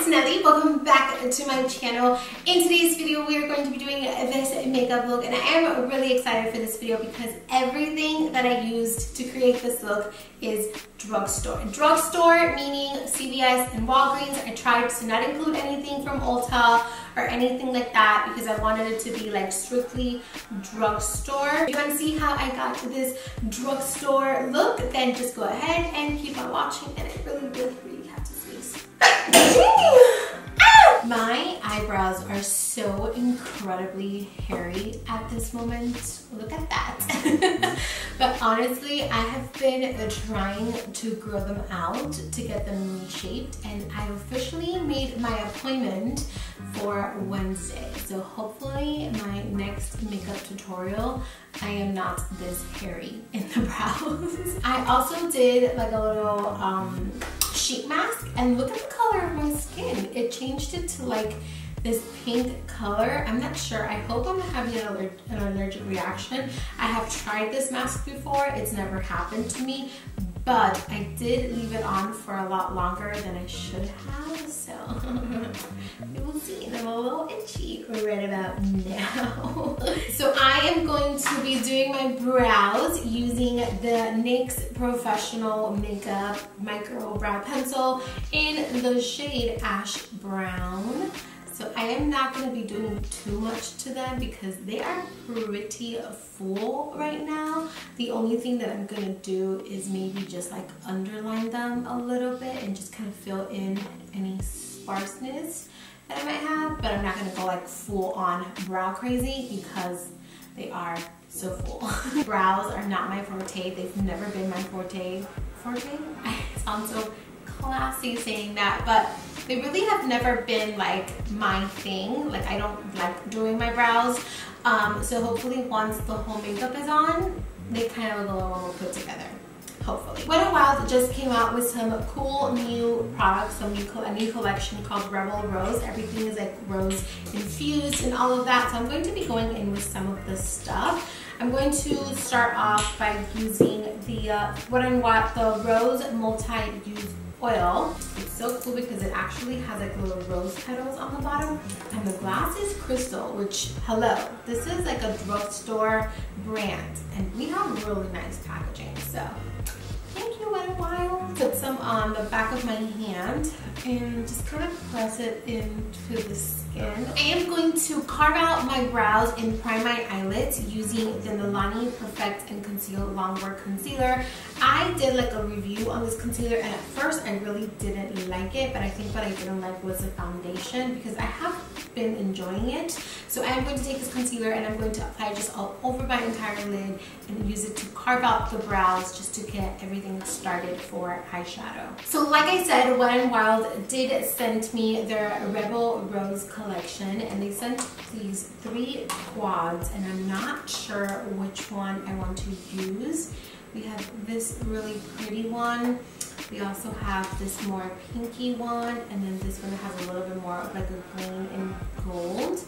Nelly. Welcome back to my channel. In today's video, we are going to be doing this makeup look, and I am really excited for this video because everything that I used to create this look is drugstore. Drugstore meaning CVS and Walgreens. I tried to not include anything from Ulta or anything like that because I wanted it to be like strictly drugstore. If you want to see how I got to this drugstore look, then just go ahead and keep on watching, and I really have to sneeze. My eyebrows are so incredibly hairy at this moment. Look at that. But honestly, I have been trying to grow them out to get them reshaped, and I officially made my appointment for Wednesday. So hopefully my next makeup tutorial, I am not this hairy in the brows. I also did like a little sheet mask, and look at the color of my skin. It changed it to like this pink color. I'm not sure. I hope I'm not having an allergic reaction. I have tried this mask before. It's never happened to me, but I did leave it on for a lot longer than I should have, so you will see. I'm a little itchy right about now. So I am going to be doing my brows using the NYX Professional Makeup Micro Brow Pencil in the shade Ash Brown. So I am not going to be doing too much to them because they are pretty full right now. The only thing that I'm going to do is maybe just like underline them a little bit and just kind of fill in any sparseness that I might have. But I'm not going to go like full on brow crazy because they are so full. Brows are not my forte. They've never been my forte. Forte? I sound so classy saying that, but they really have never been like my thing. Like I don't like doing my brows. So hopefully once the whole makeup is on, they kind of look a little more put together. Hopefully. Wet n Wild just came out with some cool new products, a new collection called Rebel Rose. Everything is like rose infused and all of that. So I'm going to be going in with some of this stuff. I'm going to start off by using the Wet n Wild, the Rose Multi-Use Oil. It's so cool because it actually has like little rose petals on the bottom, and the glass is crystal, which, hello, this is like a drugstore brand, and we have really nice packaging, so thank you, Wet n Wild. Put some on the back of my hand and just kind of press it into the skin. I am going to carve out my brows and prime my eyelids using the Milani Perfect and Conceal Longwear Concealer. I did like a review on this concealer, and at first I really didn't like it, but I think what I didn't like was the foundation because I have been enjoying it. So I am going to take this concealer and I'm going to apply it just all over my entire lid and use it to carve out the brows just to get everything started for eyeshadow. So like I said, Wet n Wild did send me their Rebel Rose collection, and they sent these 3 quads, and I'm not sure which one I want to use. We have this really pretty one. We also have this more pinky one, and then this one has a little bit more of like a green and gold.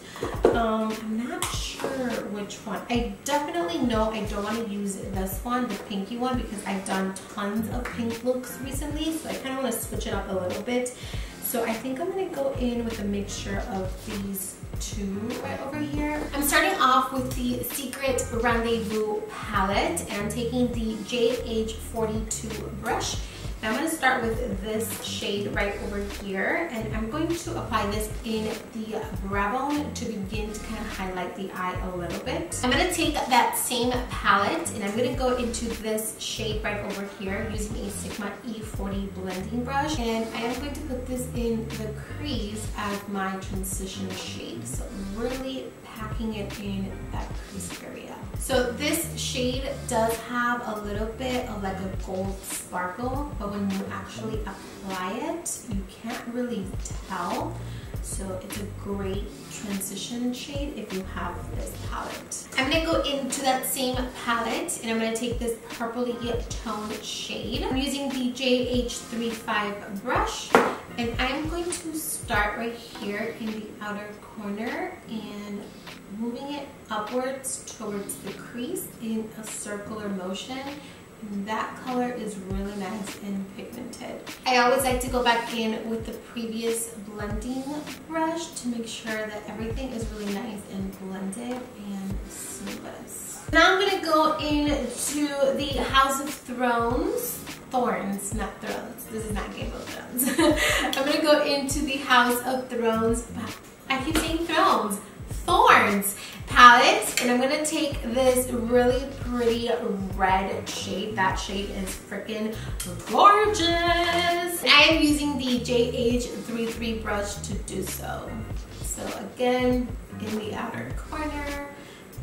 I'm not sure which one. I definitely know I don't want to use this one, the pinky one, because I've done tons of pink looks recently, so I kind of want to switch it up a little bit. So I think I'm going to go in with a mixture of these 2 right over here. I'm starting off with the Secret Rendezvous palette, and I'm taking the JH42 brush. Now I'm going to start with this shade right over here, and I'm going to apply this in the brow bone to begin to kind of highlight the eye a little bit. I'm going to take that same palette and I'm going to go into this shade right over here using a Sigma E40 blending brush, and I am going to put this in the crease as my transition shade. So really packing it in that crease area. So this shade does have a little bit of like a gold sparkle, but when you actually apply it, you can't really tell. So it's a great transition shade if you have this palette. I'm going to go into that same palette, and I'm going to take this purpley toned shade. I'm using the JH35 brush, and I'm going to start right here in the outer corner and moving it upwards towards the crease in a circular motion And that color is really nice and pigmented. I always like to go back in with the previous blending brush to make sure that everything is really nice and blended and seamless. Now I'm going to go into the House of Thorns, not Thrones. This is not Game of Thrones. I'm going to go into the House of Thrones. I keep saying Thrones. Thorns palette, and I'm going to take this really pretty red shade. That shade is freaking gorgeous. I am using the JH33 brush to do so. So again, in the outer corner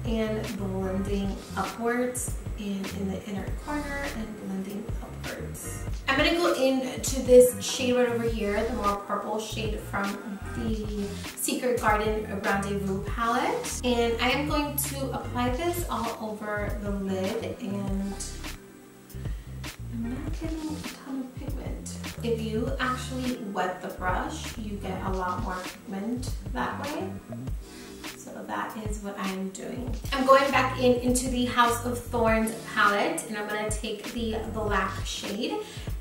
and blending upwards, and in the inner corner and blending upwards. I'm going to go into this shade right over here, the more purple shade from the Secret Garden Rendezvous palette. And I am going to apply this all over the lid, and I'm not getting a ton of pigment. If you actually wet the brush, you get a lot more pigment that way. So that is what I'm doing. I'm going back into the House of Thorns palette, and I'm going to take the black shade,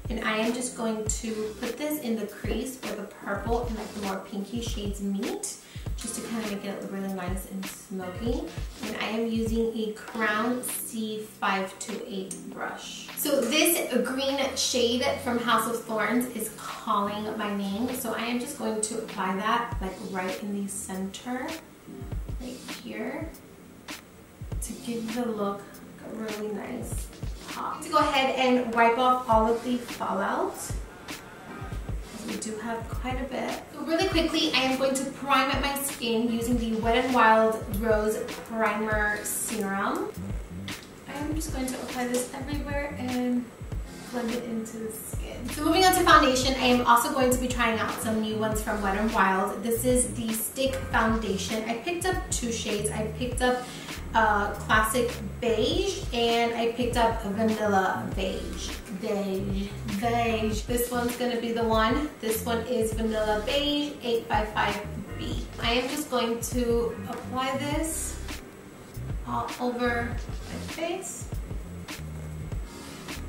and I am just going to put this in the crease where the purple and like the more pinky shades meet, just to kind of make it really nice and smoky. And I am using a Crown C528 brush. So this green shade from House of Thorns is calling my name, so I am just going to apply that like right in the center, right here, to give the look a really nice pop. To go ahead and wipe off all of the fallout, because we do have quite a bit. So really quickly, I am going to prime my skin using the Wet n Wild Rose Primer Serum. I am just going to apply this everywhere and blend it into the skin. So moving on to foundation, I am also going to be trying out some new ones from Wet n Wild. This is the Stick Foundation. I picked up two shades. I picked up Classic Beige, and I picked up Vanilla Beige. Beige. This one's gonna be the one. This one is Vanilla Beige 855B. I am just going to apply this all over my face.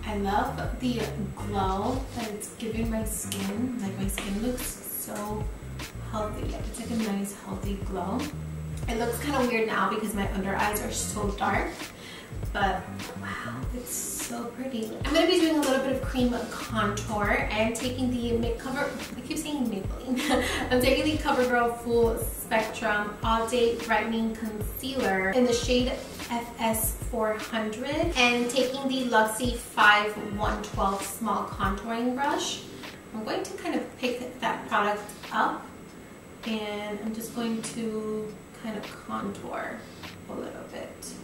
I love the glow that it's giving my skin. Like, my skin looks so healthy. Like, it's like a nice healthy glow. It looks kind of weird now because my under eyes are so dark, but wow, it's so pretty. I'm going to be doing a little bit of cream contour. I am taking the I keep saying Maybelline. I'm taking the CoverGirl Full Spectrum All Day Brightening Concealer in the shade FS400, and taking the Luxie 5112 Small Contouring Brush. I'm going to kind of pick that product up, and I'm just going to kind of contour a little bit.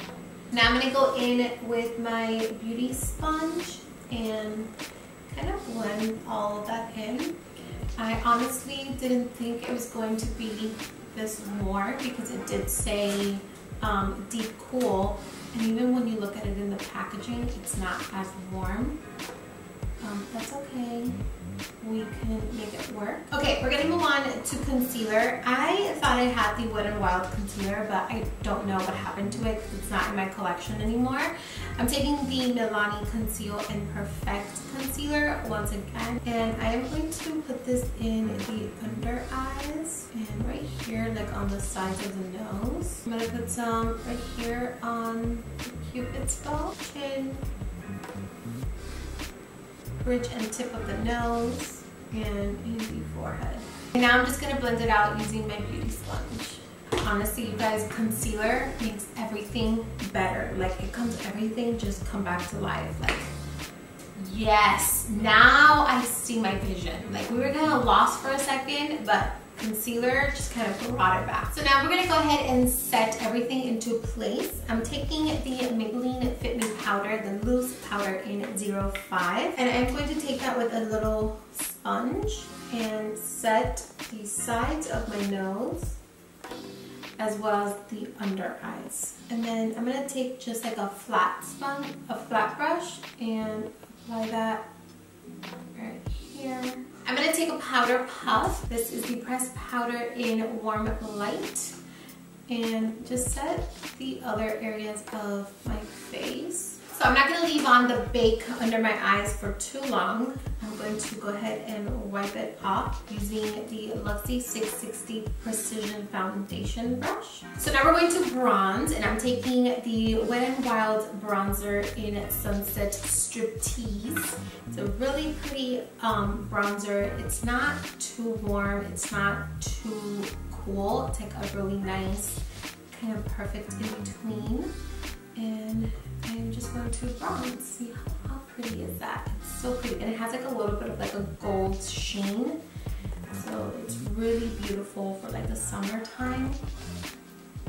Now I'm going to go in with my beauty sponge and kind of blend all of that in. I honestly didn't think it was going to be this warm because it did say deep cool, and even when you look at it in the packaging, it's not as warm. That's okay. We can make it work. Okay, we're gonna move on to concealer. I thought I had the Wet n Wild concealer, but I don't know what happened to it because it's not in my collection anymore. I'm taking the Milani Conceal and Perfect concealer once again, and I am going to put this in the under eyes and right here, like on the sides of the nose. I'm gonna put some right here on the Cupid's bow, chin, bridge and tip of the nose, and in the forehead. And now I'm just going to blend it out using my beauty sponge. Honestly, you guys, concealer makes everything better. Like, everything just come back to life. Like, yes, now I see my vision. Like, we were kind of lost for a second, but concealer just kind of brought it back. So now we're going to go ahead and set everything into place. I'm taking the Maybelline Fit Me powder, the loose powder in 05, and I'm going to take that with a little sponge and set the sides of my nose as well as the under eyes. And then I'm going to take just like a flat brush and apply that right here. I'm going to take a powder puff. This is the pressed powder in Warm Light, and just set the other areas of my face. So I'm not going to leave on the bake under my eyes for too long. I'm going to go ahead and wipe it off using the Luxie 660 Precision Foundation brush. So now we're going to bronze, and I'm taking the Wet n Wild bronzer in Sunset Striptease. It's a really pretty bronzer. It's not too warm, it's not too cool. It's like a really nice, kind of perfect in between. And I'm just going to bronze. See how pretty is that? It's so pretty, and it has like a little bit of like a gold sheen. So it's really beautiful for like the summertime.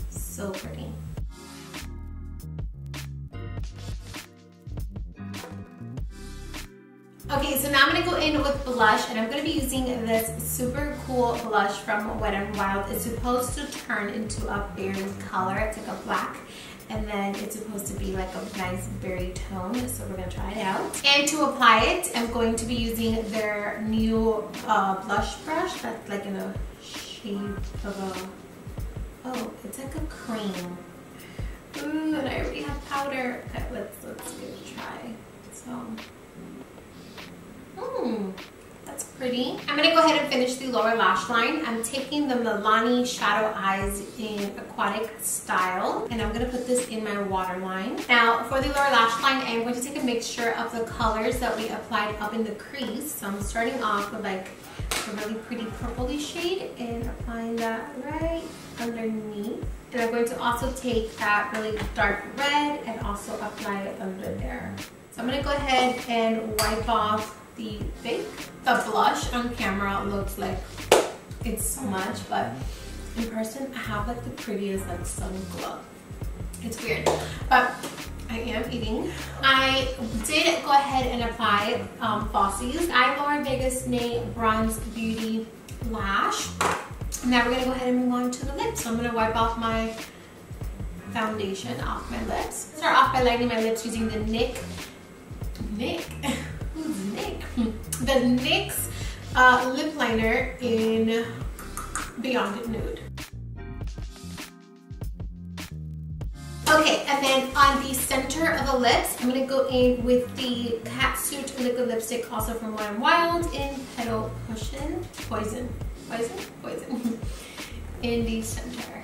So pretty. Okay, so now I'm gonna go in with blush, and I'm gonna be using this super cool blush from Wet n Wild. It's supposed to turn into a berry color. It's like a black, and then it's supposed to be like a nice berry tone, so we're gonna try it out. And to apply it, I'm going to be using their new blush brush that's like in a shape of a, oh, it's like a cream. Ooh, and I already have powder. Okay, let's give it a try. So, that's pretty. I'm gonna go ahead and finish the lower lash line. I'm taking the Milani Shadow Eyes in Aquatic Style, and I'm gonna put this in my waterline. Now, for the lower lash line, I'm going to take a mixture of the colors that we applied up in the crease. So I'm starting off with like a really pretty purpley shade and applying that right underneath. And I'm going to also take that really dark red and also apply it under there. So I'm gonna go ahead and wipe off the bake. The blush on camera looks like it's so much, but in person I have like the prettiest like sun glow. It's weird, but I am eating. I did go ahead and apply Fossie's Eyelure Vegas Nay Bronze Beauty Lash. Now we're gonna go ahead and move on to the lips. So I'm gonna wipe off my foundation off my lips. Start off by lighting my lips using the the NYX lip liner in Beyond Nude. Okay, and then on the center of the lips, I'm gonna go in with the Catsuit liquid lipstick, also from Wet n Wild, in Petal Poison in the center.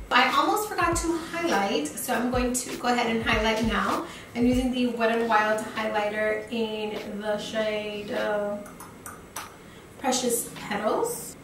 I almost forgot to highlight, so I'm going to go ahead and highlight now. I'm using the Wet n Wild highlighter in the shade Precious Petals.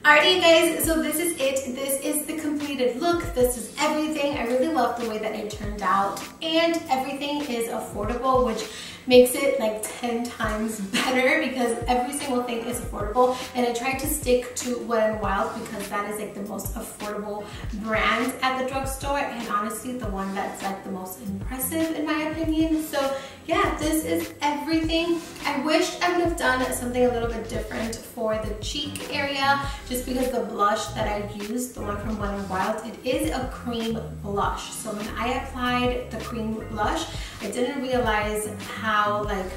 Alrighty, you guys, so this is it. This is the completed look. This is everything. I really love the way that it turned out, and everything is affordable, which makes it like 10 times better because every single thing is affordable. And I tried to stick to Wet n Wild because that is like the most affordable brand at the drugstore, and honestly the one that's like the most impressive in my opinion. So yeah, this is everything. I wish I would have done something a little bit different for the cheek area, just because the blush that I used, the one from Wet n Wild, it is a cream blush. So when I applied the cream blush, I didn't realize how like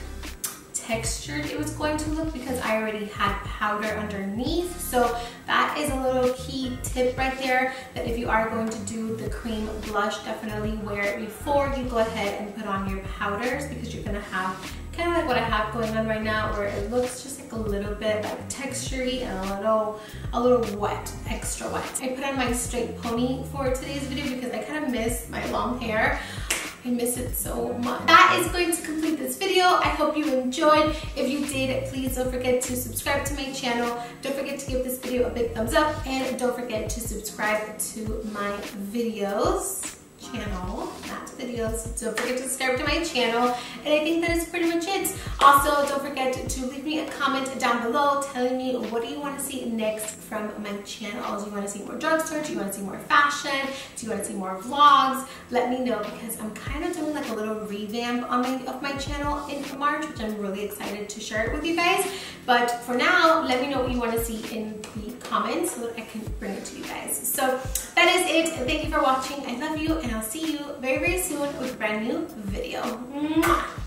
textured it was going to look because I already had powder underneath. So that is a little key tip right there, that if you are going to do the cream blush, definitely wear it before you go ahead and put on your powders, because you're gonna have kind of like what I have going on right now, where it looks just like a little bit like textury and a little wet, extra wet. I put on my straight pony for today's video because I kind of miss my long hair. I miss it so much. That is going to complete this video. I hope you enjoyed. If you did, please don't forget to subscribe to my channel. Don't forget to give this video a big thumbs up, and don't forget to subscribe to my videos. Channel, not videos. Don't forget to subscribe to my channel, and I think that is pretty much it. Also, don't forget to leave me a comment down below telling me what do you want to see next from my channel. Do you want to see more drugstore? Do you want to see more fashion? Do you want to see more vlogs? Let me know, because I'm kind of doing like a little revamp on my channel in March, which I'm really excited to share it with you guys. But for now, let me know what you want to see in the comments so that I can bring it to you guys. So that is it. Thank you for watching. I love you, and I'll see you very, very soon with a brand new video. Mwah!